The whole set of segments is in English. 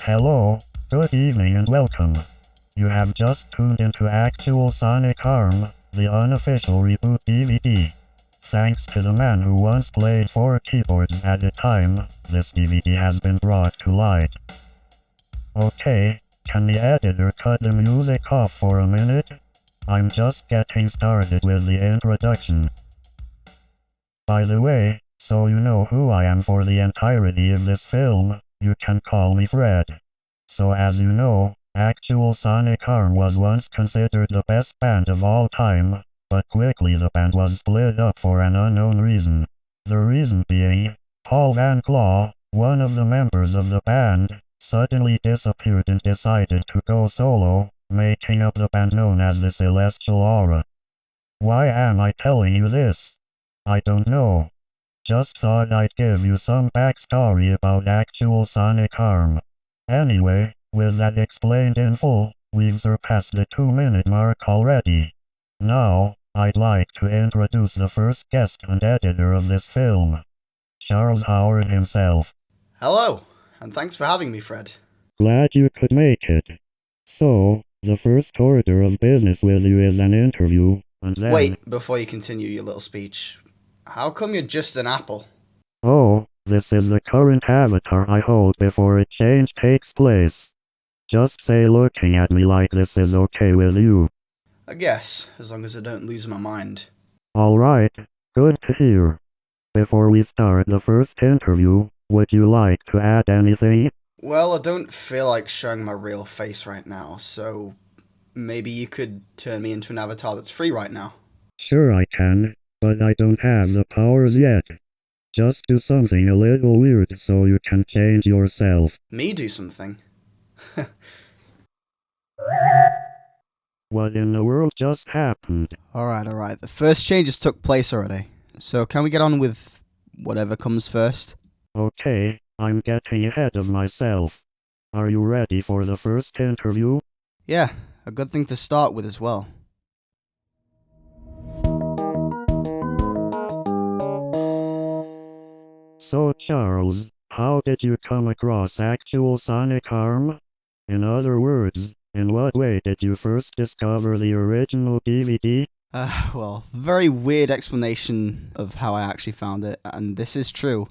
Hello, good evening and welcome. You have just tuned into Actual Sonic Harm, the unofficial Reboot DVD. Thanks to the man who once played 4 keyboards at a time, this DVD has been brought to light. Okay, can the editor cut the music off for a minute? I'm just getting started with the introduction. By the way, so you know who I am for the entirety of this film, you can call me Fred. So as you know, Actual Sonic Harm was once considered the best band of all time, but quickly the band was split up for an unknown reason. The reason being, Paul Van Claw, one of the members of the band, suddenly disappeared and decided to go solo, making up the band known as the Celestial Aura. Why am I telling you this? I don't know. Just thought I'd give you some backstory about Actual Sonic Harm. Anyway, with that explained in full, we've surpassed the 2-minute mark already. Now, I'd like to introduce the first guest and editor of this film, Charles Howard himself. Hello, and thanks for having me, Fred. Glad you could make it. So, the first order of business with you is an interview, and then... Wait, before you continue your little speech, how come you're just an apple? Oh, this is the current avatar I hold before a change takes place. Just say looking at me like this is okay with you. I guess, as long as I don't lose my mind. Alright, good to hear. Before we start the first interview, would you like to add anything? Well, I don't feel like showing my real face right now, so maybe you could turn me into an avatar that's free right now. Sure I can, but I don't have the powers yet. Just do something a little weird so you can change yourself. Me do something? What in the world just happened? Alright, the first changes took place already, so can we get on with whatever comes first? Okay, I'm getting ahead of myself. Are you ready for the first interview? Yeah, a good thing to start with as well. So Charles, how did you come across Actual Sonic Harm? In other words, in what way did you first discover the original DVD? Well, very weird explanation of how I actually found it, and this is true.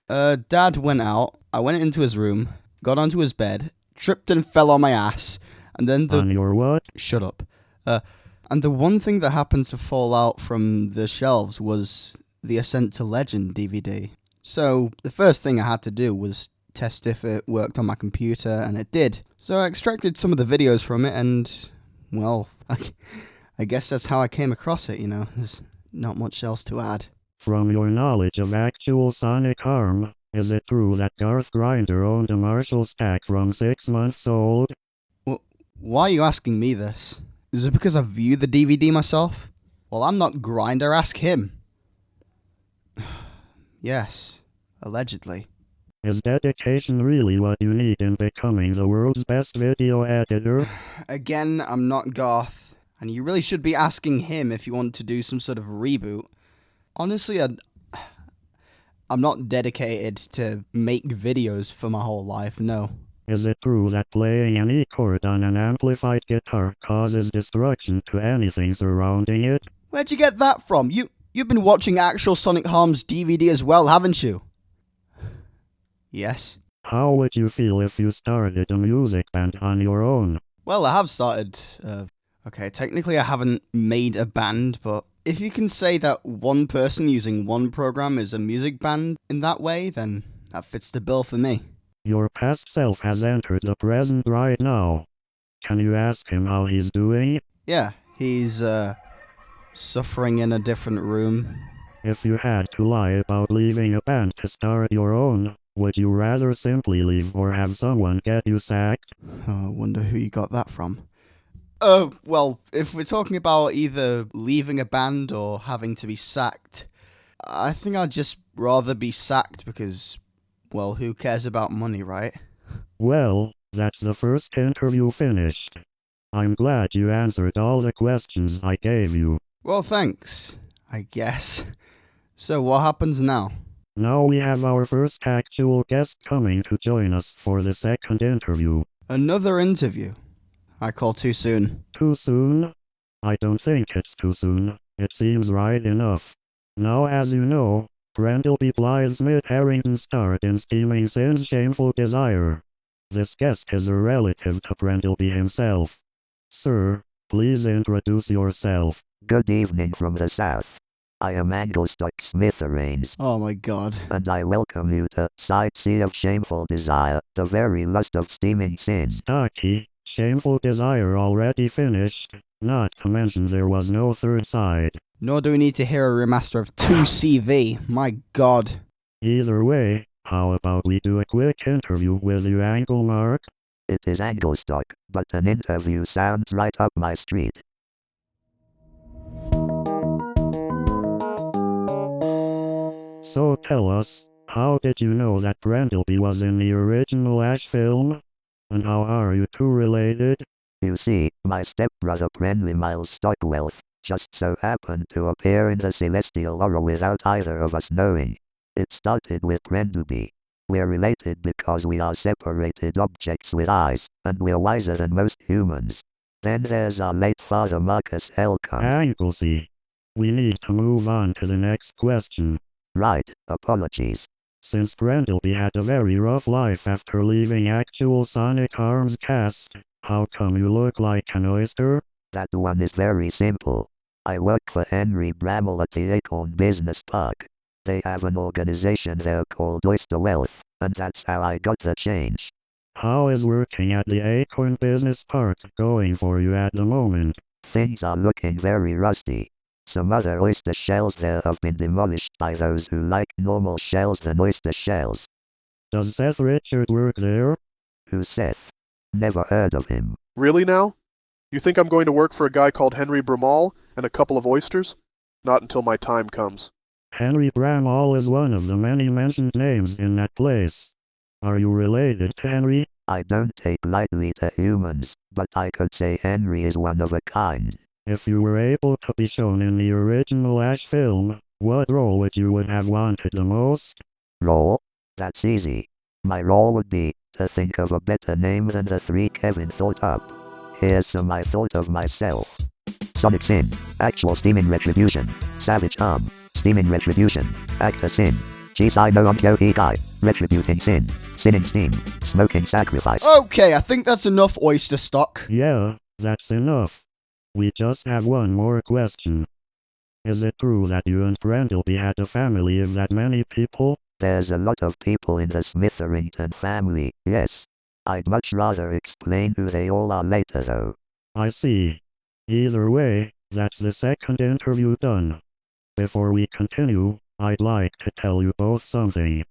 Dad went out, I went into his room, got onto his bed, tripped and fell on my ass, and then On your what? Shut up. And the one thing that happened to fall out from the shelves was the Ascent to Legend DVD. So, the first thing I had to do was test if it worked on my computer, and it did. So I extracted some of the videos from it, and, well, I guess that's how I came across it, you know. There's not much else to add. From your knowledge of Actual Sonic Harm, is it true that Garth Grinder owned a Marshall stack from 6 months old? Well, why are you asking me this? Is it because I viewed the DVD myself? Well, I'm not Grinder, ask him. Yes, allegedly. Is dedication really what you need in becoming the world's best video editor? Again, I'm not Garth, and you really should be asking him if you want to do some sort of reboot. Honestly, I'm not dedicated to make videos for my whole life, no. Is it true that playing an E chord on an amplified guitar causes destruction to anything surrounding it? Where'd you get that from? You've been watching Actual Sonic Harm's DVD as well, haven't you? Yes. How would you feel if you started a music band on your own? Well, I have started, okay, technically I haven't made a band, but if you can say that one person using one program is a music band in that way, then that fits the bill for me. Your past self has entered the present right now. Can you ask him how he's doing? Yeah, he's, suffering in a different room. If you had to lie about leaving a band to start your own, would you rather simply leave or have someone get you sacked? Oh, I wonder who you got that from. Well, if we're talking about either leaving a band or having to be sacked, I think I'd just rather be sacked because, well, who cares about money, right? Well, that's the first interview finished. I'm glad you answered all the questions I gave you. Well, thanks, I guess. So what happens now? Now we have our first actual guest coming to join us for the second interview. Another interview? I call too soon. Too soon? I don't think it's too soon. It seems right enough. Now, as you know, Prendelby Blythe Smitherington starred in Steaming Sin's Shameful Desire. This guest is a relative to Prendelby himself. Sir, please introduce yourself. Good evening from the south. I am Anglestock Smitherains, Oh my god. and I welcome you to Sightsee of Shameful Desire, the very lust of steaming sin. Stocky, Shameful Desire already finished, not to mention there was no third side. Nor do we need to hear a remaster of 2CV. My god. Either way, how about we do a quick interview with you, Anglemark? It is Anglestock, but an interview sounds right up my street. So tell us, how did you know that Prendelby was in the original Ash film? And how are you two related? You see, my stepbrother Prenly Miles Stockwealth just so happened to appear in the celestial aura without either of us knowing. It started with Prendelby. We're related because we are separated objects with eyes, and we're wiser than most humans. Then there's our late father Marcus Helcott. Anglesey. We need to move on to the next question. Right, apologies. Since Prendelby had a very rough life after leaving actual Sonic Arms cast, how come you look like an oyster? That one is very simple. I work for Henry Bramall at the Acorn Business Park. They have an organization there called Oyster Wealth, and that's how I got the change. How is working at the Acorn Business Park going for you at the moment? Things are looking very rusty. Some other oyster shells there have been demolished by those who like normal shells than oyster shells. Does Seth Richard work there? Who's Seth? Never heard of him. Really now? You think I'm going to work for a guy called Henry Bramall and a couple of oysters? Not until my time comes. Henry Bramall is one of the many mentioned names in that place. Are you related to Henry? I don't take lightly to humans, but I could say Henry is one of a kind. If you were able to be shown in the original Ash film, what role would you have wanted the most? Role? That's easy. My role would be to think of a better name than the three Kevin thought up. Here's some I thought of myself. Sonic Sin, Actual Steaming Retribution, Savage Arm, Steaming Retribution, Actor Sin, Chisai no Ongo Hikai, Retributing Sin, Sinning Steam, Smoking Sacrifice. Okay, I think that's enough oyster stock. Yeah, that's enough. We just have one more question. Is it true that you and Prendelby had a family of that many people? There's a lot of people in the Smitherington family, yes. I'd much rather explain who they all are later though. I see. Either way, that's the second interview done. Before we continue, I'd like to tell you both something.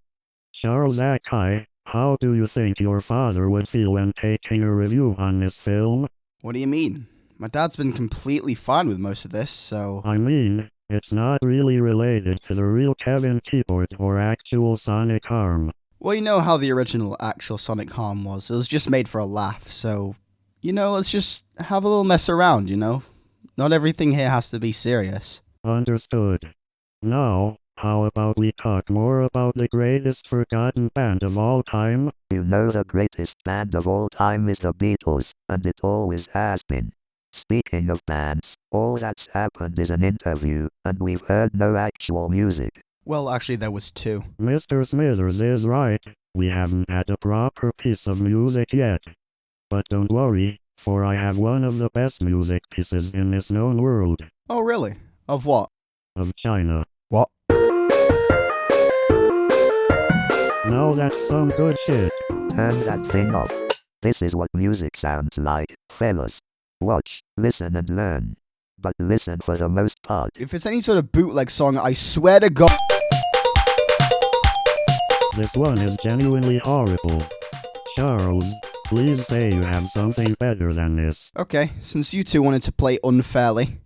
Charles Akai, how do you think your father would feel when taking a review on this film? What do you mean? My dad's been completely fine with most of this, so... I mean, it's not really related to the real Kevin keyboard or actual Sonic Arm. Well, you know how the original actual Sonic Harm was. It was just made for a laugh, so... let's just have a little mess around, Not everything here has to be serious. Understood. Now, how about we talk more about the greatest forgotten band of all time? You know the greatest band of all time is the Beatles, and it always has been. Speaking of bands, all that's happened is an interview, and we've heard no actual music. Well, actually, there was two. Mr. Smithers is right. We haven't had a proper piece of music yet. But don't worry, for I have one of the best music pieces in this known world. Oh, really? Of what? Of China. What? Now that's some good shit. Turn that thing off. This is what music sounds like, fellas. Watch, listen and learn. But listen for the most part. If it's any sort of bootleg song, I swear to God... This one is genuinely horrible. Charles, please say you have something better than this. Okay, since you two wanted to play unfairly.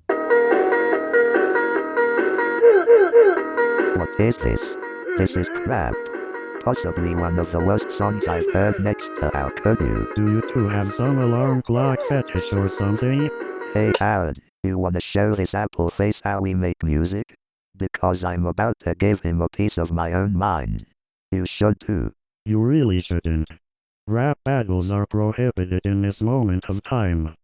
What is this? This is crap. Possibly one of the worst songs I've heard next to How Could You. Do you two have some alarm clock fetish or something? Hey Howard, you wanna show this apple face how we make music? Because I'm about to give him a piece of my own mind. You should too. You really shouldn't. Rap battles are prohibited in this moment of time.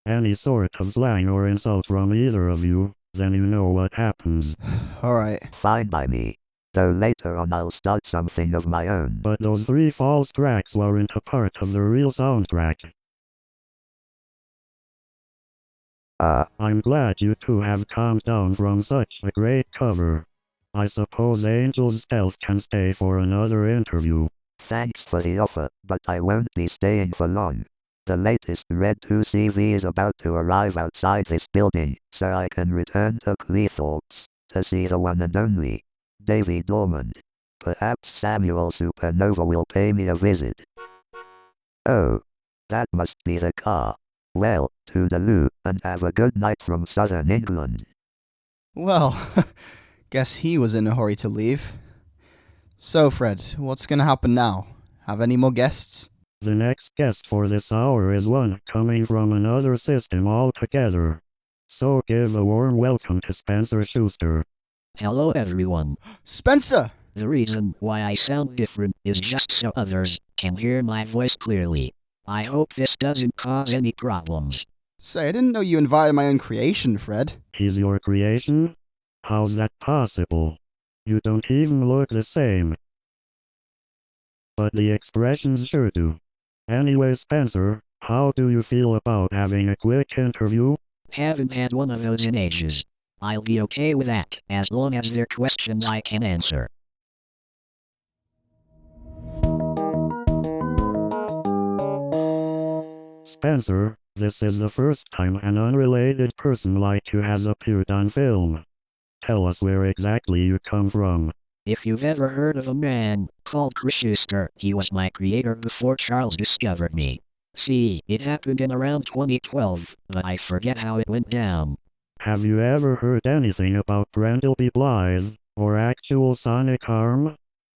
Any sort of slang or insult from either of you, then you know what happens. Alright. Fine by me. Though later on I'll start something of my own. But those 3 false tracks weren't a part of the real soundtrack. I'm glad you two have calmed down from such a great cover. I suppose Angel's stealth can stay for another interview. Thanks for the offer, but I won't be staying for long. The latest Red 2 CV is about to arrive outside this building, so I can return to Cleethorpes to see the one and only Davy Dormand. Perhaps Samuel Supernova will pay me a visit. Oh, that must be the car. Well, toodaloo, and have a good night from southern England. Well, guess he was in a hurry to leave. So, Fred, what's gonna happen now? Have any more guests? The next guest for this hour is one coming from another system altogether. So give a warm welcome to Spencer Schuster. Hello everyone. Spencer! The reason why I sound different is just so others can hear my voice clearly. I hope this doesn't cause any problems. Say, I didn't know you invited my own creation, Fred. He's your creation? How's that possible? You don't even look the same. But the expressions sure do. Anyway, Spencer, how do you feel about having a quick interview? Haven't had one of those in ages. I'll be okay with that, as long as they're questions I can answer. Spencer, this is the first time an unrelated person like you has appeared on film. Tell us where exactly you come from. If you've ever heard of a man called Chris Schuster, he was my creator before Charles discovered me. See, it happened in around 2012, but I forget how it went down. Have you ever heard anything about Prendelby Blythe, or actual Sonic Arm?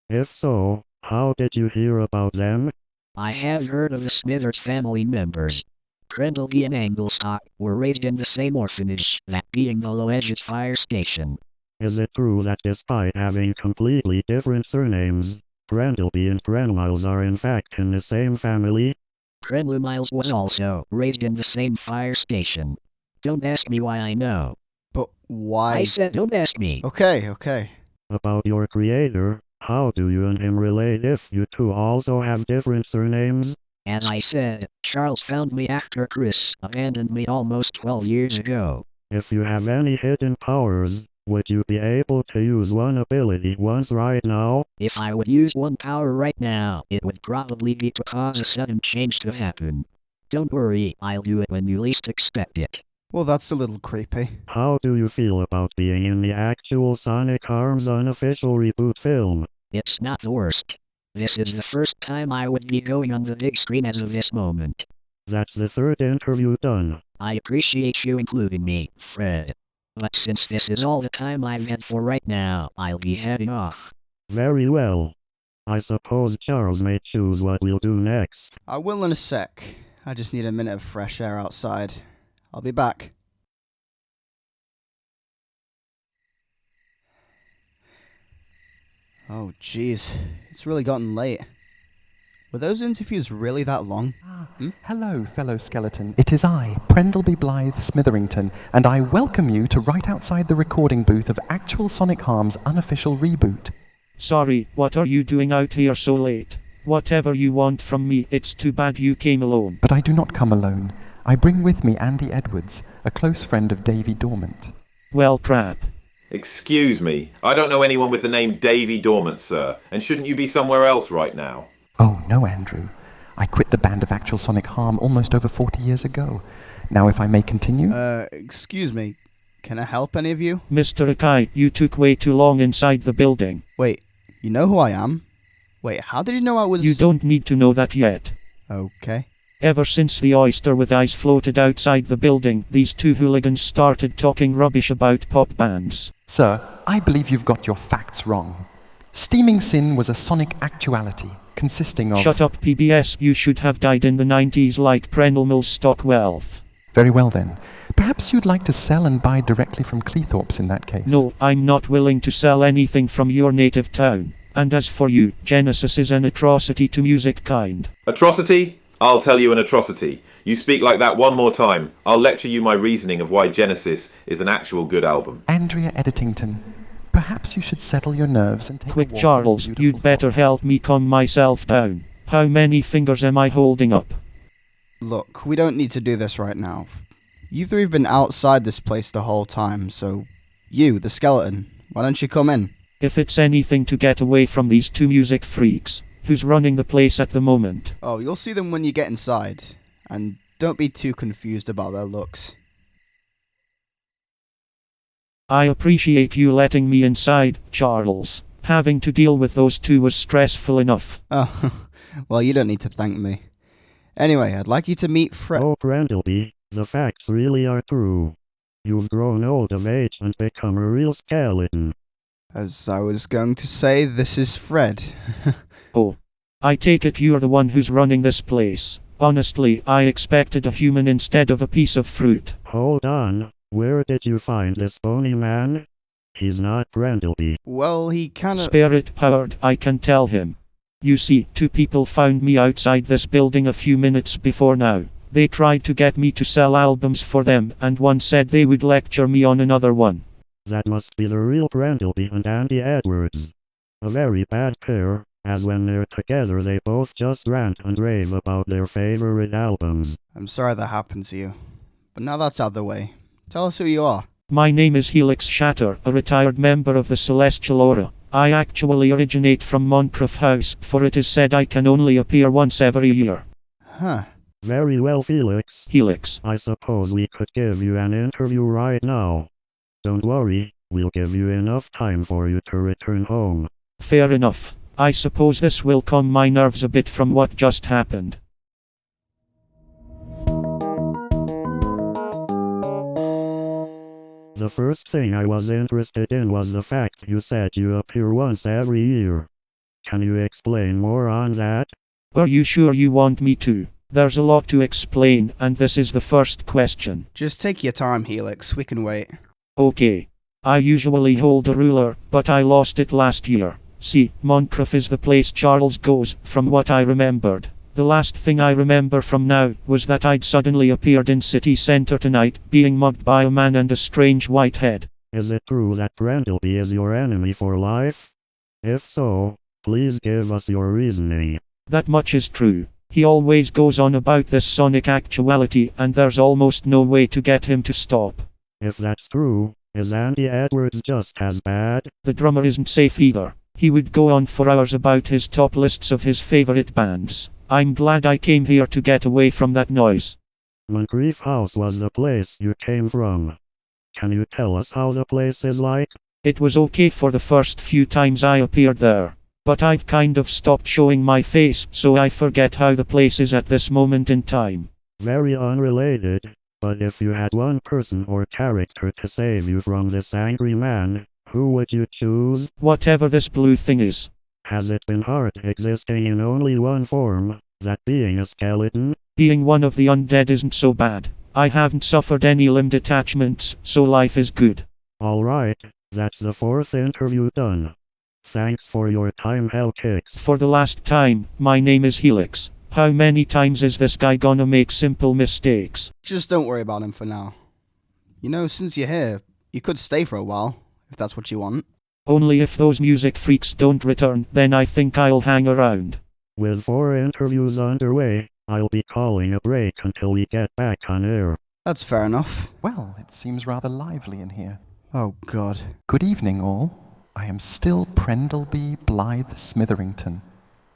If so, how did you hear about them? I have heard of the Smithers family members. Prendelby and Anglestock were raised in the same orphanage, that being the Low-Edged Fire Station. Is it true that despite having completely different surnames, Prendelby and Prenmiles are in fact in the same family? Prenmiles was also raised in the same fire station. Don't ask me why I know. But why? I said don't ask me. Okay. About your creator, how do you and him relate if you two also have different surnames? As I said, Charles found me after Chris abandoned me almost 12 years ago. If you have any hidden powers, would you be able to use one ability once right now? If I would use one power right now, it would probably be to cause a sudden change to happen. Don't worry, I'll do it when you least expect it. Well, that's a little creepy. How do you feel about being in the actual Sonic Arms unofficial reboot film? It's not the worst. This is the first time I would be going on the big screen as of this moment. That's the third interview done. I appreciate you including me, Fred. But since this is all the time I've had for right now, I'll be heading off. Very well. I suppose Charles may choose what we'll do next. I will in a sec. I just need a minute of fresh air outside. I'll be back. Oh, jeez. It's really gotten late. Were those interviews really that long? Hello, fellow skeleton. It is I, Prendelby Blythe Smitherington, and I welcome you to right outside the recording booth of Actual Sonic Harm's unofficial reboot. Sorry, what are you doing out here so late? Whatever you want from me, it's too bad you came alone. But I do not come alone. I bring with me Andy Edwards, a close friend of Davy Dormant. Well, crap. Excuse me, I don't know anyone with the name Davy Dormant, sir, and shouldn't you be somewhere else right now? Oh, no, Andrew. I quit the band of Actual Sonic Harm almost over 40 years ago. Now, if I may continue? Excuse me. Can I help any of you? Mr. Akai, you took way too long inside the building. Wait, you know who I am? Wait, how did you know I was... You don't need to know that yet. Okay. Ever since the oyster with eyes floated outside the building, these two hooligans started talking rubbish about pop bands. Sir, I believe you've got your facts wrong. Steaming Sin was a sonic actuality, consisting of... Shut up, PBS. You should have died in the 90s like Prendelby Stockwell. Very well then. Perhaps you'd like to sell and buy directly from Cleethorpes in that case. No, I'm not willing to sell anything from your native town. And as for you, Genesis is an atrocity to music kind. Atrocity? I'll tell you an atrocity. You speak like that one more time, I'll lecture you my reasoning of why Genesis is an actual good album. Andrea Editington, perhaps you should settle your nerves and take Quick, a walk Charles, through the you'd beautiful better forest. help me calm myself down. How many fingers am I holding up? Look, we don't need to do this right now. You three have been outside this place the whole time, so you, the skeleton, why don't you come in? If it's anything to get away from these two music freaks, who's running the place at the moment? Oh, you'll see them when you get inside, and don't be too confused about their looks. I appreciate you letting me inside, Charles. Having to deal with those two was stressful enough. Oh, well, you don't need to thank me. Anyway, I'd like you to meet Oh, Prendelby, the facts really are true. You've grown old of age and become a real skeleton. As I was going to say, this is Fred. Oh. I take it you're the one who's running this place. Honestly, I expected a human instead of a piece of fruit. Hold on, where did you find this bony man? He's not Prendelby. Well, he kinda... Spirit-powered, I can tell him. You see, two people found me outside this building a few minutes before now. They tried to get me to sell albums for them, and one said they would lecture me on another one. That must be the real Prendelby and Andy Edwards. A very bad pair, as when they're together they both just rant and rave about their favorite albums. I'm sorry that happened to you. But now that's out of the way. Tell us who you are. My name is Helix Shatter, a retired member of the Celestial Aura. I actually originate from Moncrief House, for it is said I can only appear once every year. Huh. Very well, Felix. Helix. I suppose we could give you an interview right now. Don't worry, we'll give you enough time for you to return home. Fair enough. I suppose this will calm my nerves a bit from what just happened. The first thing I was interested in was the fact you said you appear once every year. Can you explain more on that? Are you sure you want me to? There's a lot to explain, and this is the first question. Just take your time, Helix. We can wait. Okay. I usually hold a ruler, but I lost it last year. See, Moncrief is the place Charles goes, from what I remembered. The last thing I remember from now was that I'd suddenly appeared in city centre tonight, being mugged by a man and a strange white head. Is it true that Prendelby is your enemy for life? If so, please give us your reasoning. That much is true. He always goes on about this sonic actuality, and there's almost no way to get him to stop. If that's true, is Andy Edwards just as bad? The drummer isn't safe either. He would go on for hours about his top lists of his favorite bands. I'm glad I came here to get away from that noise. Moncrief House was the place you came from. Can you tell us how the place is like? It was okay for the first few times I appeared there. But I've kind of stopped showing my face, so I forget how the place is at this moment in time. Very unrelated, but if you had one person or character to save you from this angry man, who would you choose? Whatever this blue thing is. Has it been hard existing in only one form, that being a skeleton? Being one of the undead isn't so bad. I haven't suffered any limb detachments, so life is good. Alright, that's the fourth interview done. Thanks for your time, Hellkicks. For the last time, my name is Helix. How many times is this guy gonna make simple mistakes? Just don't worry about him for now. You know, since you're here, you could stay for a while, if that's what you want. Only if those music freaks don't return, then I think I'll hang around. With 4 interviews underway, I'll be calling a break until we get back on air. That's fair enough. Well, it seems rather lively in here. Oh, God. Good evening, all. I am still Prendelby Blythe Smitherington,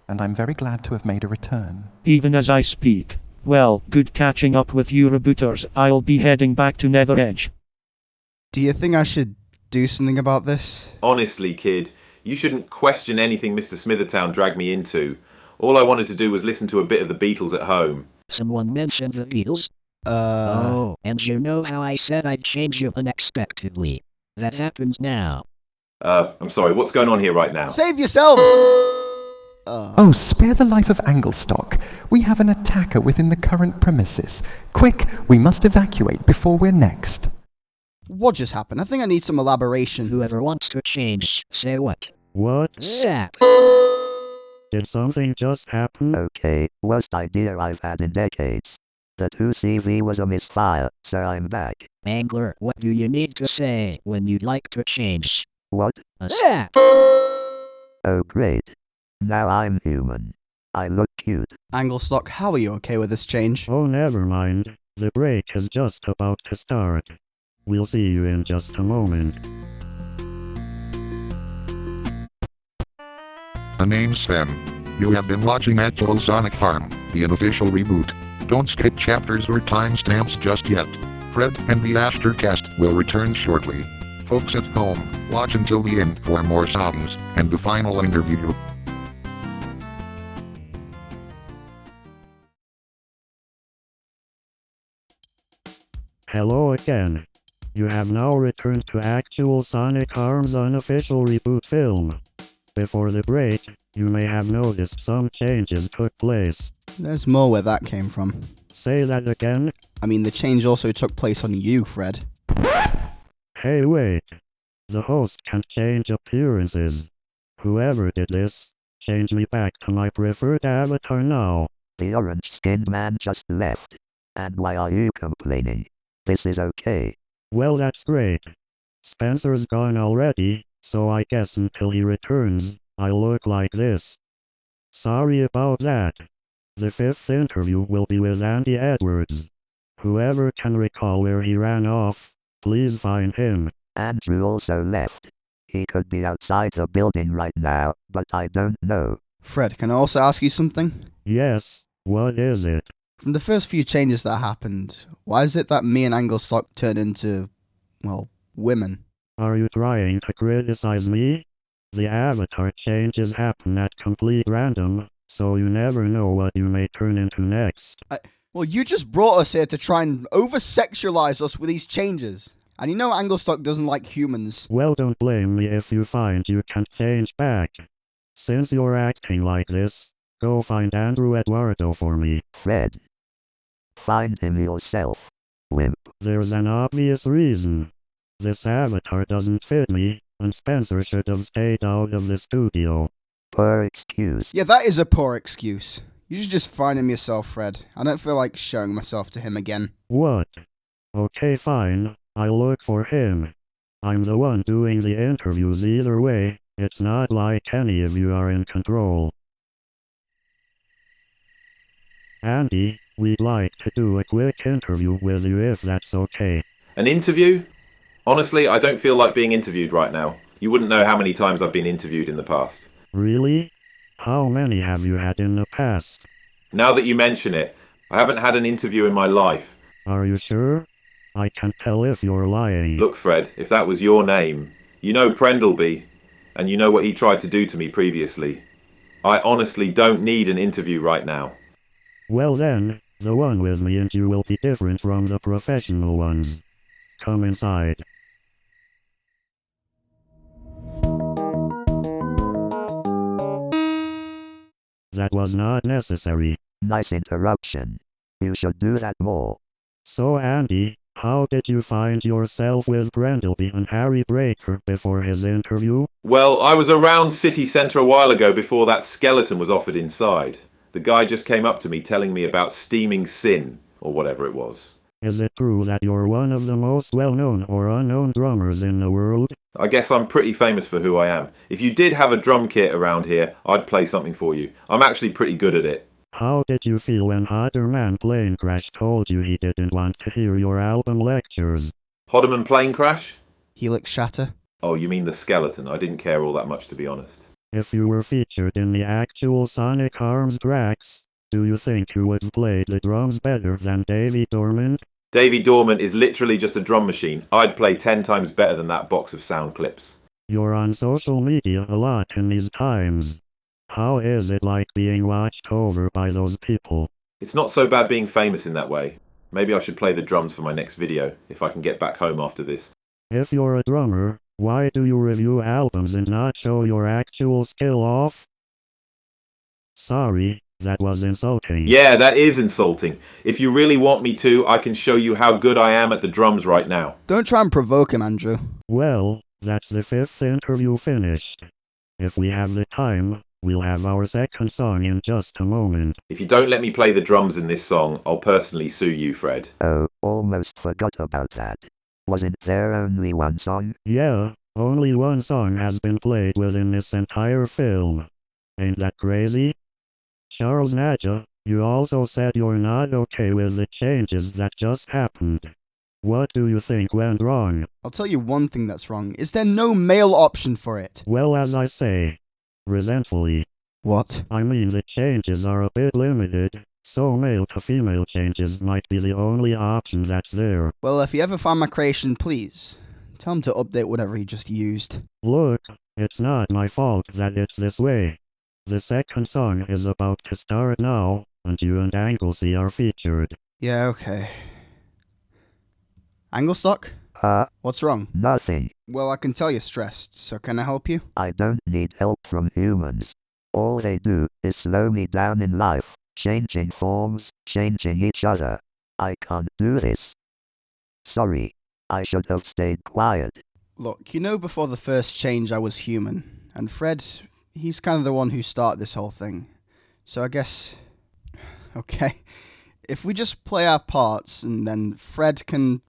and I'm very glad to have made a return. Even as I speak. Well, good catching up with you rebooters. I'll be heading back to Nether Edge. Do you think I should do something about this? Honestly, kid, you shouldn't question anything Mr. Smithertown dragged me into. All I wanted to do was listen to a bit of the Beatles at home. Someone mentioned the Beatles? Oh, and you know how I said I'd change you unexpectedly. That happens now. I'm sorry, what's going on here right now? Save yourselves! Oh, spare the life of Anglestock. We have an attacker within the current premises. Quick, we must evacuate before we're next. What just happened? I think I need some elaboration. Whoever wants to change, say what? What? Zap! Did something just happen? Okay, worst idea I've had in decades. The 2CV was a misfire, so I'm back. Angler, what do you need to say when you'd like to change? What? Zap! Oh great. Now I'm human. I look cute. Anglestock, how are you okay with this change? Oh, never mind. The break is just about to start. We'll see you in just a moment. The name's Sven. You have been watching Actual Sonic Harm, the unofficial reboot. Don't skip chapters or timestamps just yet. Fred and the Astercast will return shortly. Folks at home, watch until the end for more songs and the final interview. Hello again. You have now returned to Actual Sonic Harm's unofficial reboot film. Before the break, you may have noticed some changes took place. There's more where that came from. Say that again? I mean, the change also took place on you, Fred. Hey, wait. The host can't change appearances. Whoever did this, change me back to my preferred avatar now. The orange-skinned man just left. And why are you complaining? This is okay. Well, that's great. Spencer's gone already, so I guess until he returns, I'll look like this. Sorry about that. The fifth interview will be with Andy Edwards. Whoever can recall where he ran off, please find him. Andrew also left. He could be outside the building right now, but I don't know. Fred, can I also ask you something? Yes, what is it? From the first few changes that happened, why is it that me and Anglestock turned into, well, women? Are you trying to criticize me? The avatar changes happen at complete random, so you never know what you may turn into next. Well, you just brought us here to try and over-sexualize us with these changes. And you know Anglestock doesn't like humans. Well, don't blame me if you find you can't change back. Since you're acting like this, go find Andrew Eduardo for me. Fred. Find him yourself, wimp. There's an obvious reason. This avatar doesn't fit me, and Spencer should have stayed out of the studio. Poor excuse. Yeah, that is a poor excuse. You should just find him yourself, Fred. I don't feel like showing myself to him again. What? Okay, fine. I'll look for him. I'm the one doing the interviews either way. It's not like any of you are in control. Andy, we'd like to do a quick interview with you if that's okay. An interview? Honestly, I don't feel like being interviewed right now. You wouldn't know how many times I've been interviewed in the past. Really? How many have you had in the past? Now that you mention it, I haven't had an interview in my life. Are you sure? I can't tell if you're lying. Look, Fred, if that was your name, you know Prendelby, and you know what he tried to do to me previously. I honestly don't need an interview right now. Well then, the one with me and you will be different from the professional ones. Come inside. That was not necessary. Nice interruption. You should do that more. So Andy, how did you find yourself with Prendelby and Harry Breaker before his interview? Well, I was around City Centre a while ago before that skeleton was offered inside. The guy just came up to me telling me about steaming sin, or whatever it was. Is it true that you're one of the most well-known or unknown drummers in the world? I guess I'm pretty famous for who I am. If you did have a drum kit around here, I'd play something for you. I'm actually pretty good at it. How did you feel when Hodderman Plane Crash told you he didn't want to hear your album lectures? Hodderman Plane Crash? Helix Shatter? Oh, you mean the skeleton. I didn't care all that much, to be honest. If you were featured in the actual Sonic Harm's tracks, do you think you would play the drums better than Davey Dormant? Davey Dormant is literally just a drum machine. I'd play 10 times better than that box of sound clips. You're on social media a lot in these times. How is it like being watched over by those people? It's not so bad being famous in that way. Maybe I should play the drums for my next video, if I can get back home after this. If you're a drummer, why do you review albums and not show your actual skill off? Sorry, that was insulting. Yeah, that is insulting. If you really want me to, I can show you how good I am at the drums right now. Don't try and provoke him, Andrew. Well, that's the 5th interview finished. If we have the time, we'll have our second song in just a moment. If you don't let me play the drums in this song, I'll personally sue you, Fred. Oh, almost forgot about that. Wasn't there only one song? Yeah, only one song has been played within this entire film. Ain't that crazy? Charles Nadja, you also said you're not okay with the changes that just happened. What do you think went wrong? I'll tell you one thing that's wrong. Is there no male option for it? Well, as I say, resentfully. What? I mean, the changes are a bit limited, so male to female changes might be the only option that's there. Well, if you ever find my creation, please tell him to update whatever he just used. Look, it's not my fault that it's this way. The second song is about to start now, and you and Anglesey are featured. Yeah, okay. Anglestock? What's wrong? Nothing. Well, I can tell you're stressed, so can I help you? I don't need help from humans. All they do is slow me down in life, changing forms, changing each other. I can't do this. Sorry, I should have stayed quiet. Look, you know before the first change I was human, and Fred, he's kind of the one who started this whole thing. So I guess... Okay. If we just play our parts, and then Fred can...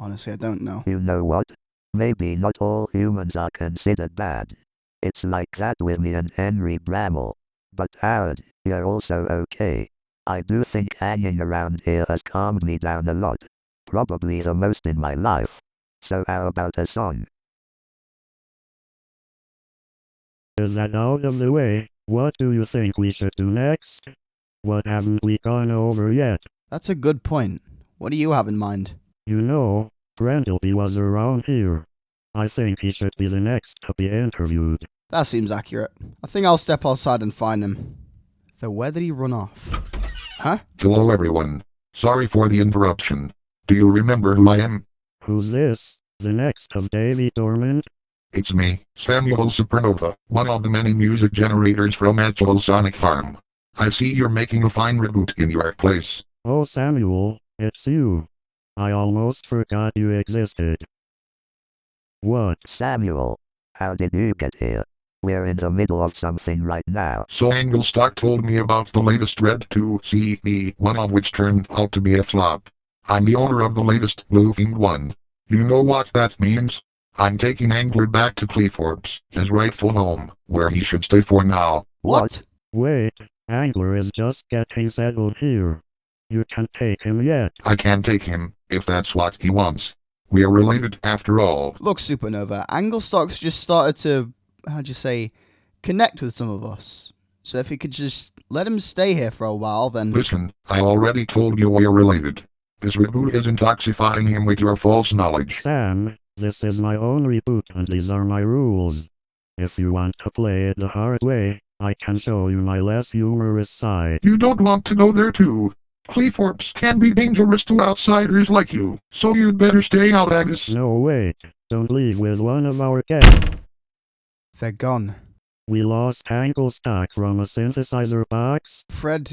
Honestly, I don't know. You know what? Maybe not all humans are considered bad. It's like that with me and Henry Bramall. But Howard, you're also okay. I do think hanging around here has calmed me down a lot. Probably the most in my life. So how about a song? With that out of the way, what do you think we should do next? What haven't we gone over yet? That's a good point. What do you have in mind? You know, Prendelby was around here. I think he should be the next to be interviewed. That seems accurate. I think I'll step outside and find him. Though where did he run off? Huh? Hello everyone. Sorry for the interruption. Do you remember who I am? Who's this? The next of Davy Dormant? It's me, Samuel Supernova, one of the many music generators from Actual Sonic Harm. I see you're making a fine reboot in your place. Oh Samuel, it's you. I almost forgot you existed. What? Samuel, how did you get here? We're in the middle of something right now. So Anglestock told me about the latest Red 2 CD, one of which turned out to be a flop. I'm the owner of the latest Blue-themed one. You know what that means? I'm taking Angler back to Cleethorpes, his rightful home, where he should stay for now. What? Wait, Angler is just getting settled here. You can't take him yet. I can take him, if that's what he wants. We are related after all. Look, Supernova, Anglestock's just started to, connect with some of us. So if you could just let him stay here for a while, then... Listen, I already told you we're related. This reboot is intoxifying him with your false knowledge. Sam, this is my own reboot and these are my rules. If you want to play it the hard way, I can show you my less humorous side. You don't want to go there too. Cleethorpes can be dangerous to outsiders like you, so you'd better stay out, Agus. No, wait. Don't leave with one of our guests. They're gone. We lost Anglestock from a synthesizer box. Fred,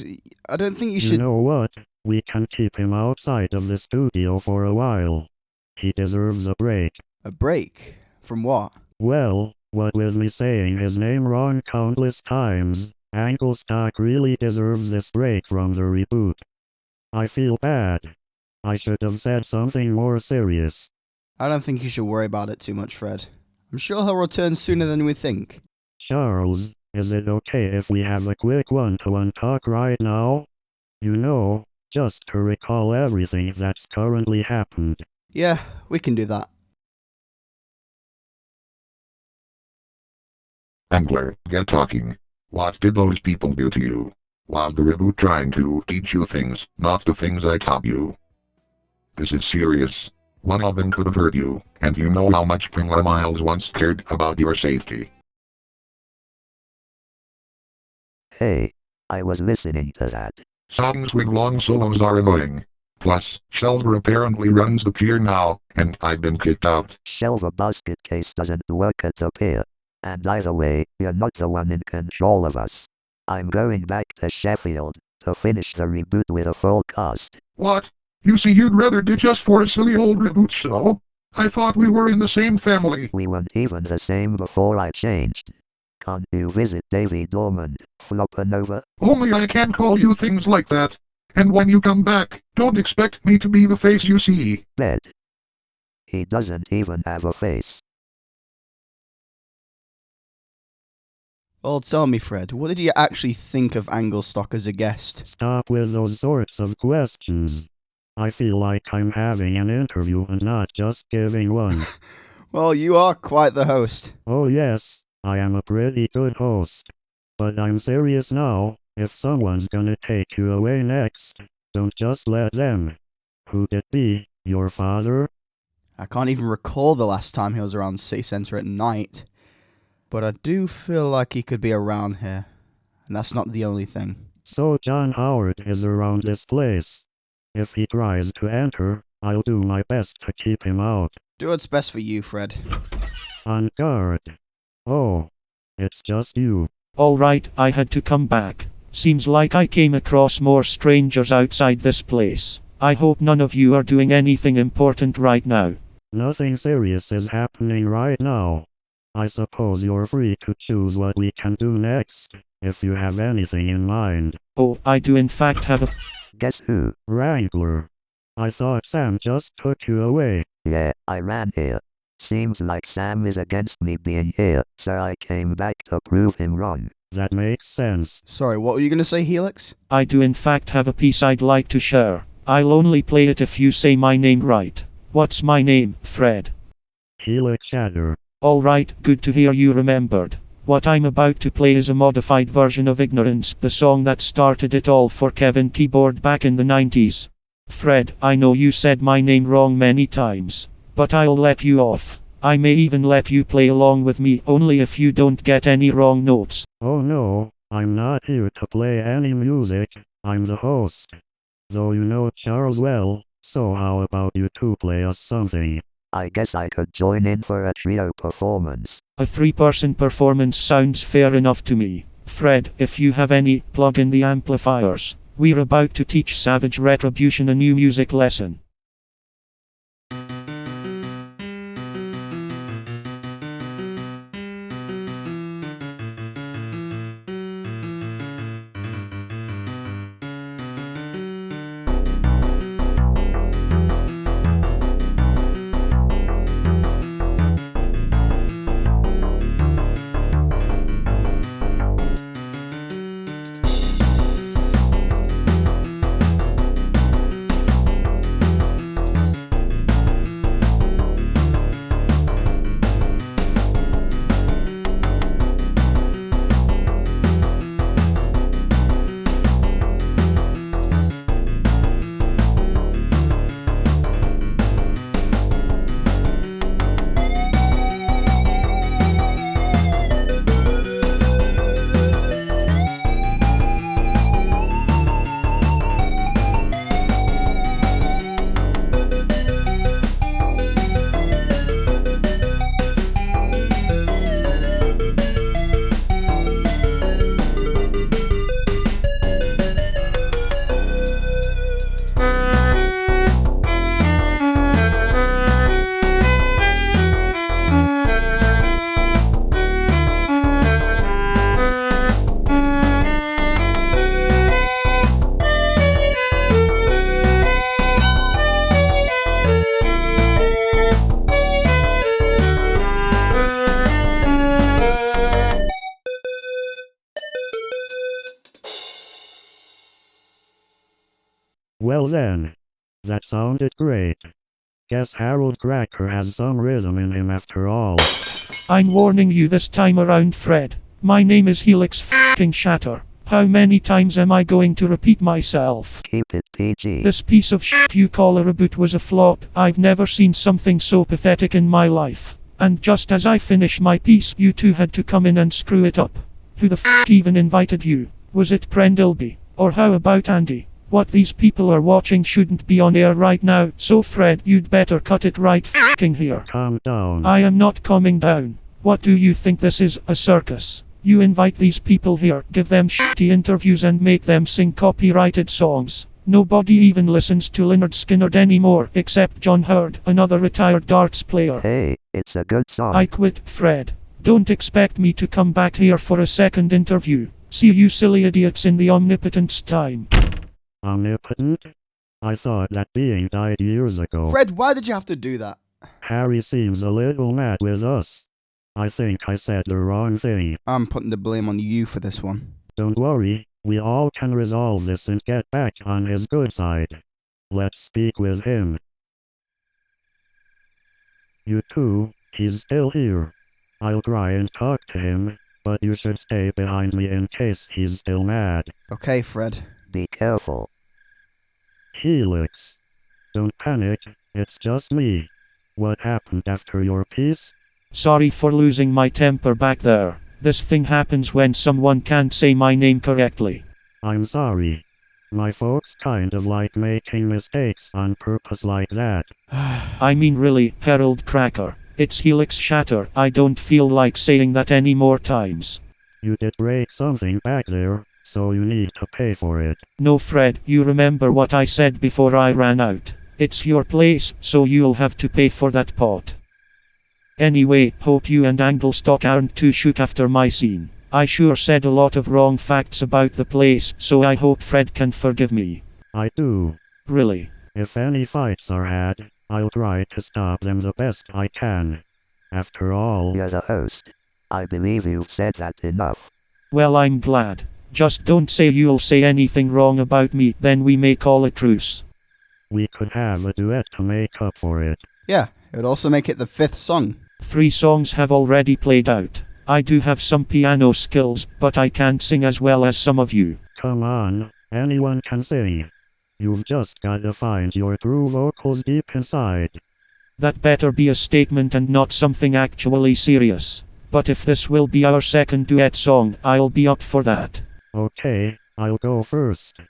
I don't think you should... You know what? We can keep him outside of the studio for a while. He deserves a break. A break? From what? Well, what with me saying his name wrong countless times, Anglestock really deserves this break from the reboot. I feel bad. I should have said something more serious. I don't think you should worry about it too much, Fred. I'm sure he'll return sooner than we think. Charles, is it okay if we have a quick one-to-one talk right now? You know, just to recall everything that's currently happened. Yeah, we can do that. Angler, get talking. What did those people do to you? Was the reboot trying to teach you things, not the things I taught you? This is serious. One of them could have hurt you, and you know how much Pringler Miles once cared about your safety. Hey, I was listening to that. Songs with long solos are annoying. Plus, Shelver apparently runs the pier now, and I've been kicked out. Shelver basket case doesn't work at the pier. And either way, you're not the one in control of us. I'm going back to Sheffield to finish the reboot with a full cast. What? You see, you'd rather ditch us for a silly old reboot show? I thought we were in the same family. We weren't even the same before I changed. Can't you visit Davy Dormand, Flopanova? Only I can call you things like that. And when you come back, don't expect me to be the face you see. Bet. He doesn't even have a face. Well, tell me, Fred, what did you actually think of Anglestock as a guest? Stop with those sorts of questions. I feel like I'm having an interview and not just giving one. Well, you are quite the host. Oh yes, I am a pretty good host. But I'm serious now, if someone's gonna take you away next, don't just let them. Who'd it be? Your father? I can't even recall the last time he was around City Centre at night. But I do feel like he could be around here. And that's not the only thing. So Jon Howard is around this place. If he tries to enter, I'll do my best to keep him out. Do what's best for you, Fred. On guard. Oh, it's just you. Alright, I had to come back. Seems like I came across more strangers outside this place. I hope none of you are doing anything important right now. Nothing serious is happening right now. I suppose you're free to choose what we can do next, if you have anything in mind. Oh, I do in fact have a... Guess who? Wrangler. I thought Sam just took you away. Yeah, I ran here. Seems like Sam is against me being here, so I came back to prove him wrong. That makes sense. Sorry, what were you going to say, Helix? I do in fact have a piece I'd like to share. I'll only play it if you say my name right. What's my name, Fred? Helix Shatter. Alright, good to hear you remembered. What I'm about to play is a modified version of Ignorance, the song that started it all for Kevin Keyboard back in the 90s. Fred, I know you said my name wrong many times, but I'll let you off. I may even let you play along with me, only if you don't get any wrong notes. Oh no, I'm not here to play any music, I'm the host. Though you know Charles well, so how about you two play us something? I guess I could join in for a trio performance. A 3-person performance sounds fair enough to me. Fred, if you have any, plug in the amplifiers. We're about to teach Savage Retribution a new music lesson. Well then. That sounded great. Guess Harold Cracker has some rhythm in him after all. I'm warning you this time around, Fred. My name is Helix Shatter. How many times am I going to repeat myself? Keep it PG. This piece of shit you call a reboot was a flop. I've never seen something so pathetic in my life. And just as I finished my piece, you two had to come in and screw it up. Who the even invited you? Was it Prendelby? Or how about Andy? What these people are watching shouldn't be on air right now, so Fred, you'd better cut it right here. Calm down. I am not calming down. What do you think this is, a circus? You invite these people here, give them shitty interviews and make them sing copyrighted songs. Nobody even listens to Lynyrd Skynyrd anymore, except Jon Howard, another retired darts player. Hey, it's a good song. I quit, Fred. Don't expect me to come back here for a second interview. See you silly idiots in the omnipotence time. Omnipotent? I thought that being died years ago. Fred, why did you have to do that? Harry seems a little mad with us. I think I said the wrong thing. I'm putting the blame on you for this one. Don't worry, we all can resolve this and get back on his good side. Let's speak with him. You two, he's still here. I'll try and talk to him, but you should stay behind me in case he's still mad. Okay, Fred. Be careful. Helix. Don't panic, it's just me. What happened after your piece? Sorry for losing my temper back there. This thing happens when someone can't say my name correctly. I'm sorry. My folks kind of like making mistakes on purpose like that. I mean really, Harold Cracker. It's Helix Shatter. I don't feel like saying that any more times. You did break something back there, so you need to pay for it. No, Fred, you remember what I said before I ran out. It's your place, so you'll have to pay for that pot. Anyway, hope you and Anglestock aren't too shook after my scene. I sure said a lot of wrong facts about the place, so I hope Fred can forgive me. I do. Really? If any fights are had, I'll try to stop them the best I can. After all... You're the host. I believe you've said that enough. Well, I'm glad. Just don't say you'll say anything wrong about me, then we may call a truce. We could have a duet to make up for it. Yeah, it would also make it the 5th song. 3 songs have already played out. I do have some piano skills, but I can't sing as well as some of you. Come on, anyone can sing. You've just gotta find your true vocals deep inside. That better be a statement and not something actually serious. But if this will be our second duet song, I'll be up for that. Okay, I'll go first.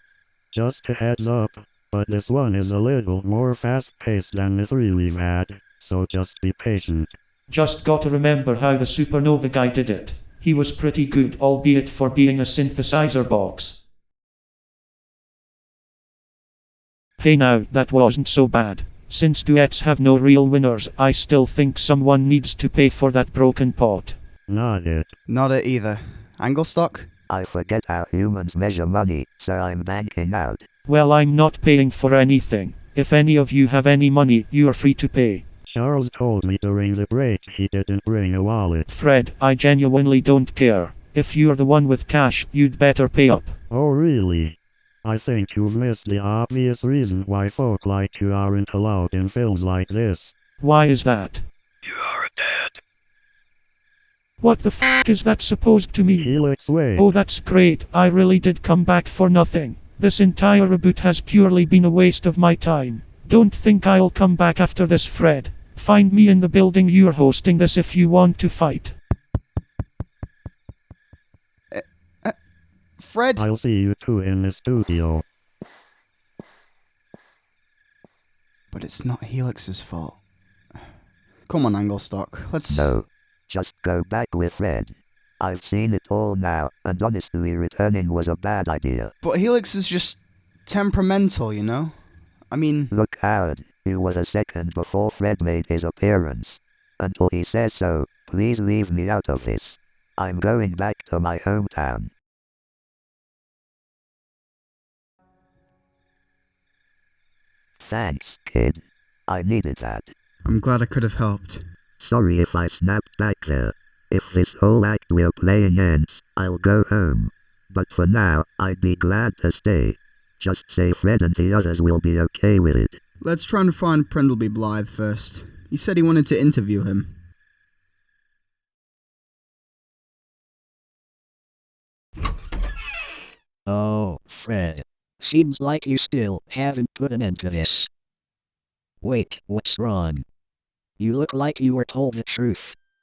Just a heads up, but this one is a little more fast-paced than the 3 we've had, so just be patient. Just gotta remember how the Supernova guy did it. He was pretty good, albeit for being a synthesizer box. Hey now, that wasn't so bad. Since duets have no real winners, I still think someone needs to pay for that broken pot. Not it. Not it either. Anglestock? I forget how humans measure money, so I'm banking out. Well, I'm not paying for anything. If any of you have any money, you're free to pay. Charles told me during the break he didn't bring a wallet. Fred, I genuinely don't care. If you're the one with cash, you'd better pay up. Oh really? I think you've missed the obvious reason why folk like you aren't allowed in films like this. Why is that? You are dead. What the f*** is that supposed to mean? Helix, wait. Oh, that's great. I really did come back for nothing. This entire reboot has purely been a waste of my time. Don't think I'll come back after this, Fred. Find me in the building you're hosting this if you want to fight. Fred? I'll see you two in the studio. But it's not Helix's fault. Come on, Anglestock. Let's... No. Just go back with Fred. I've seen it all now, and honestly returning was a bad idea. But Helix is just temperamental, you know? I mean... Look, Howard, you was a second before Fred made his appearance. Until he says so, please leave me out of this. I'm going back to my hometown. Thanks, kid. I needed that. I'm glad I could have helped. Sorry if I snapped back there. If this whole act we're playing ends, I'll go home. But for now, I'd be glad to stay. Just say Fred and the others will be okay with it. Let's try and find Prendelby Blythe first. He said he wanted to interview him. Oh, Fred. Seems like you still haven't put an end to this. Wait, what's wrong? You look like you were told the truth.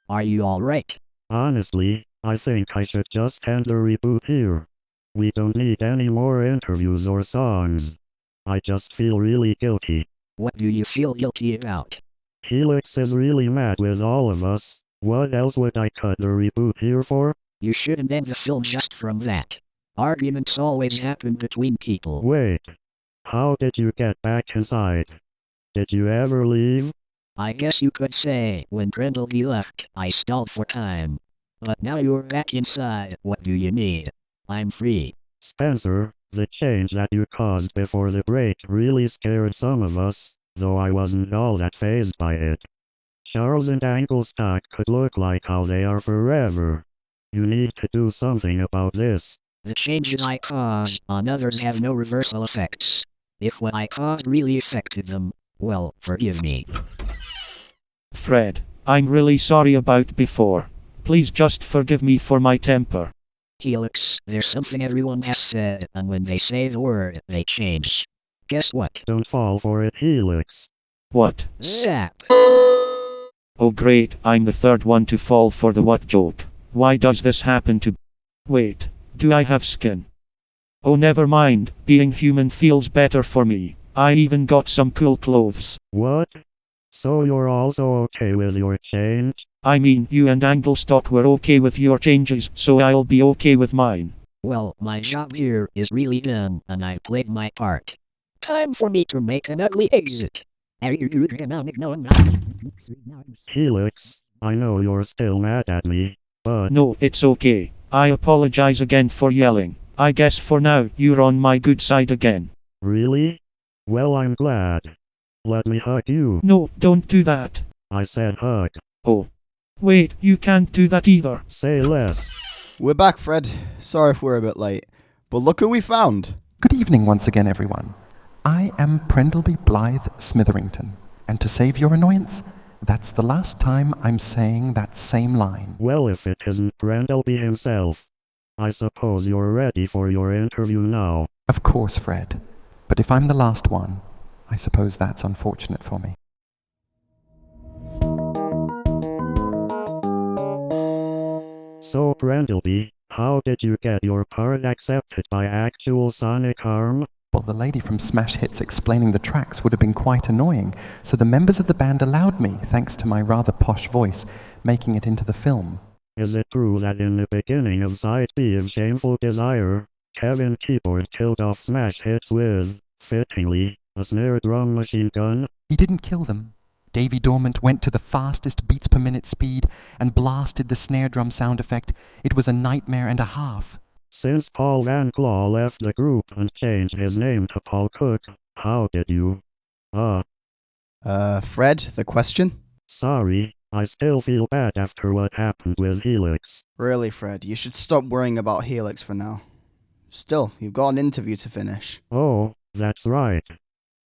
Are you alright? Honestly, I think I should just end the reboot here. We don't need any more interviews or songs. I just feel really guilty. What do you feel guilty about? Helix is really mad with all of us. What else would I cut the reboot here for? You shouldn't end the film just from that. Arguments always happen between people. Wait. How did you get back inside? Did you ever leave? I guess you could say, when Prendelby left, I stalled for time. But now you're back inside, what do you need? I'm free. Spencer, the change that you caused before the break really scared some of us, though I wasn't all that fazed by it. Charles and Anglestock could look like how they are forever. You need to do something about this. The changes I cause on others have no reversal effects. If what I caused really affected them, well, forgive me. Fred, I'm really sorry about before. Please just forgive me for my temper. Helix, there's something everyone has said, and when they say the word, they change. Guess what? Don't fall for it, Helix. What? Zap! Oh great, I'm the third one to fall for the what joke. Why does this happen to... Wait, do I have skin? Oh never mind, being human feels better for me. I even got some cool clothes. What? So you're also okay with your change? I mean, you and Anglestock were okay with your changes, so I'll be okay with mine. Well, my job here is really done, and I played my part. Time for me to make an ugly exit. Helix, I know you're still mad at me, but... No, it's okay. I apologize again for yelling. I guess for now, you're on my good side again. Really? Well, I'm glad. Let me hug you. No, don't do that. I said hug. Oh. Wait, you can't do that either. Say less. We're back, Fred. Sorry if we're a bit late. But look who we found. Good evening once again, everyone. I am Prendelby Blythe Smitherington, and to save your annoyance, that's the last time I'm saying that same line. Well, if it isn't Prendelby himself, I suppose you're ready for your interview now. Of course, Fred. But if I'm the last one, I suppose that's unfortunate for me. So, Prendelby, how did you get your part accepted by actual Sonic Harm? Well, the lady from Smash Hits explaining the tracks would have been quite annoying, so the members of the band allowed me, thanks to my rather posh voice, making it into the film. Is it true that in the beginning of Side B of Shameful Desire, Kevin Keyboard killed off Smash Hits with, fittingly, a snare drum machine gun? He didn't kill them. Davy Dormant went to the fastest beats per minute speed and blasted the snare drum sound effect. It was a nightmare and a half. Since Paul Van Claw left the group and changed his name to Paul Cook, how did you... Fred, the question? Sorry, I still feel bad after what happened with Helix. Really, Fred, you should stop worrying about Helix for now. Still, you've got an interview to finish. Oh, that's right.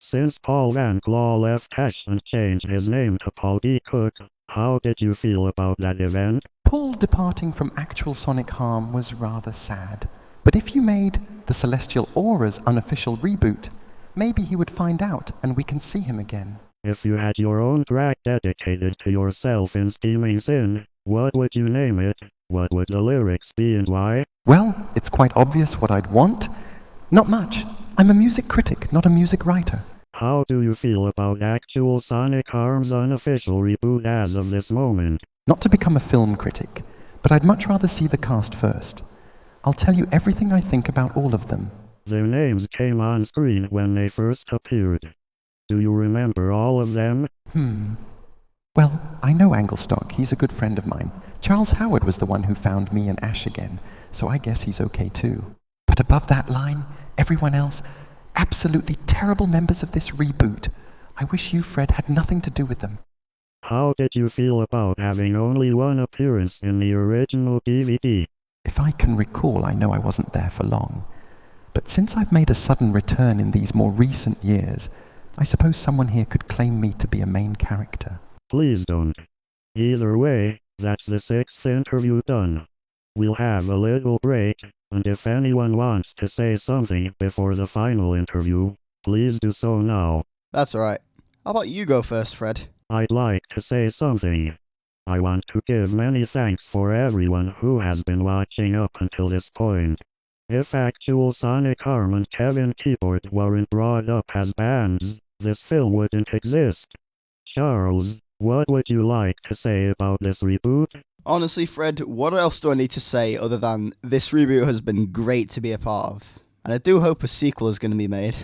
Since Paul Van Claw left Ash and changed his name to Paul D. Cook, how did you feel about that event? Paul departing from actual Sonic Harm was rather sad. But if you made the Celestial Aura's unofficial reboot, maybe he would find out and we can see him again. If you had your own track dedicated to yourself in Steaming Sin, what would you name it? What would the lyrics be and why? Well, it's quite obvious what I'd want. Not much. I'm a music critic, not a music writer. How do you feel about actual Sonic Harm's unofficial reboot as of this moment? Not to become a film critic, but I'd much rather see the cast first. I'll tell you everything I think about all of them. Their names came on screen when they first appeared. Do you remember all of them? Well, I know Anglestock. He's a good friend of mine. Charles Howard was the one who found me and Ash again, so I guess he's okay too. But above that line, everyone else, absolutely terrible members of this reboot. I wish you, Fred, had nothing to do with them. How did you feel about having only one appearance in the original DVD? If I can recall, I know I wasn't there for long. But since I've made a sudden return in these more recent years, I suppose someone here could claim me to be a main character. Please don't. Either way, that's the 6th interview done. We'll have a little break, and if anyone wants to say something before the final interview, please do so now. That's alright. How about you go first, Fred? I'd like to say something. I want to give many thanks for everyone who has been watching up until this point. If actual Sonic Harm and Kevin Keyboard weren't brought up as bands, this film wouldn't exist. Charles, what would you like to say about this reboot? Honestly, Fred, what else do I need to say other than this reboot has been great to be a part of? And I do hope a sequel is going to be made.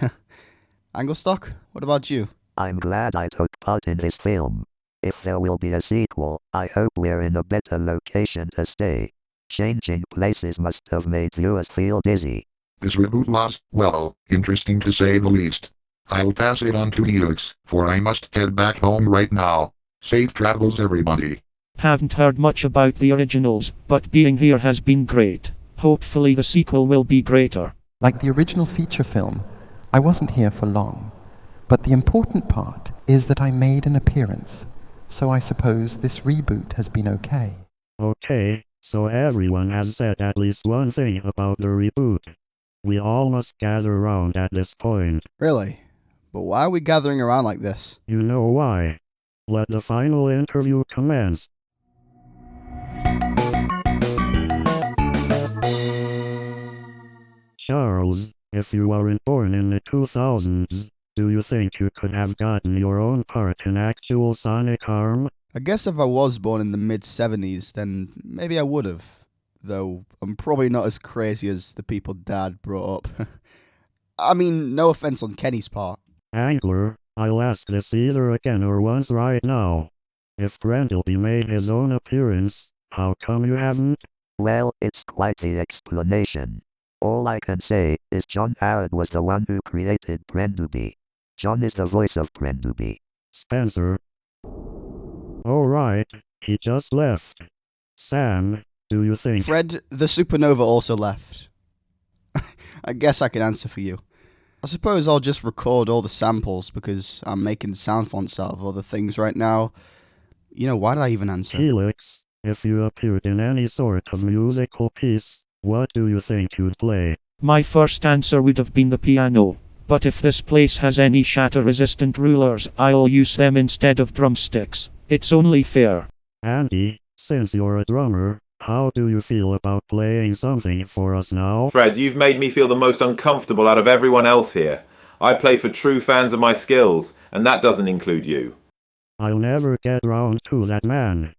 Anglestock, what about you? I'm glad I took part in this film. If there will be a sequel, I hope we're in a better location to stay. Changing places must have made viewers feel dizzy. This reboot was, well, interesting to say the least. I'll pass it on to Helix, for I must head back home right now. Safe travels, everybody. Haven't heard much about the originals, but being here has been great. Hopefully the sequel will be greater. Like the original feature film, I wasn't here for long. But the important part is that I made an appearance. So I suppose this reboot has been okay. Okay, so everyone has said at least one thing about the reboot. We all must gather around at this point. Really? But why are we gathering around like this? You know why. Let the final interview commence. Charles, if you weren't born in the 2000s, do you think you could have gotten your own part in actual Sonic Arm? I guess if I was born in the mid-70s, then maybe I would have. Though I'm probably not as crazy as the people Dad brought up. I mean, no offense on Kenny's part. Angler, I'll ask this either again or once right now. If Prendelby made his own appearance, how come you haven't? Well, it's quite the explanation. All I can say is Jon Howard was the one who created Prendelby. Jon is the voice of Prendelby. Spencer. Oh right, he just left. Sam, do you think... Fred, the supernova also left. I guess I can answer for you. I suppose I'll just record all the samples because I'm making sound fonts out of other things right now. You know, why did I even answer? Helix, if you appeared in any sort of musical piece, what do you think you'd play? My first answer would have been the piano. But if this place has any shatter-resistant rulers, I'll use them instead of drumsticks. It's only fair. Andy, since you're a drummer, how do you feel about playing something for us now? Fred, you've made me feel the most uncomfortable out of everyone else here. I play for true fans of my skills, and that doesn't include you. I'll never get round to that, man.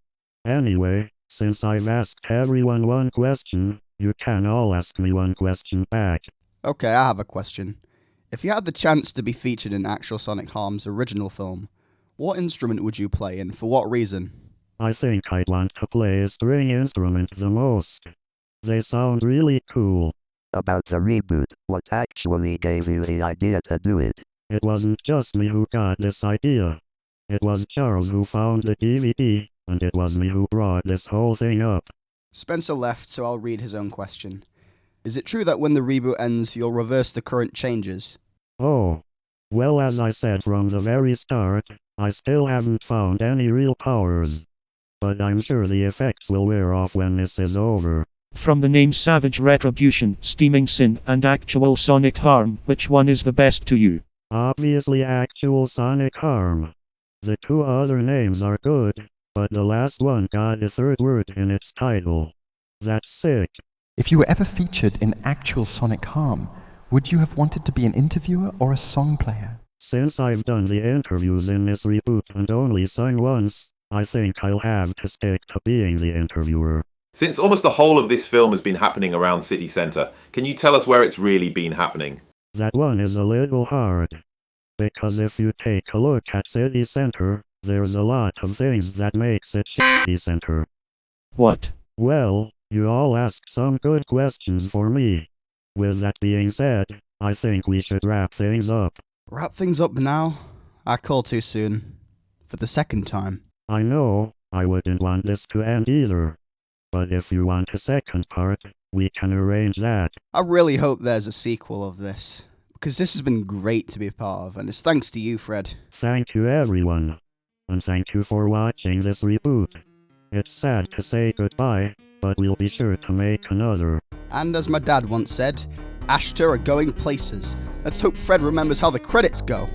Anyway, since I've asked everyone one question, you can all ask me one question back. Okay, I have a question. If you had the chance to be featured in actual Sonic Harm's original film, what instrument would you play and for what reason? I think I'd want to play a string instrument the most. They sound really cool. About the reboot, what actually gave you the idea to do it? It wasn't just me who got this idea. It was Charles who found the DVD, and it was me who brought this whole thing up. Spencer left, so I'll read his own question. Is it true that when the reboot ends, you'll reverse the current changes? Oh. Well, as I said from the very start, I still haven't found any real powers. But I'm sure the effects will wear off when this is over. From the names Savage Retribution, Steaming Sin, and Actual Sonic Harm, which one is the best to you? Obviously Actual Sonic Harm. The two other names are good, but the last one got a third word in its title. That's sick. If you were ever featured in actual Sonic Harm, would you have wanted to be an interviewer or a song player? Since I've done the interviews in this reboot and only sung once, I think I'll have to stick to being the interviewer. Since almost the whole of this film has been happening around City Centre, can you tell us where it's really been happening? That one is a little hard. Because if you take a look at City Centre, there's a lot of things that makes it City Centre. What? Well, you all asked some good questions for me. With that being said, I think we should wrap things up. Wrap things up now? I call too soon. For the second time. I know, I wouldn't want this to end either. But if you want a second part, we can arrange that. I really hope there's a sequel of this. Because this has been great to be a part of, and it's thanks to you, Fred. Thank you everyone. And thank you for watching this reboot. It's sad to say goodbye, but we'll be sure to make another. And as my dad once said, Ashter are going places. Let's hope Fred remembers how the credits go.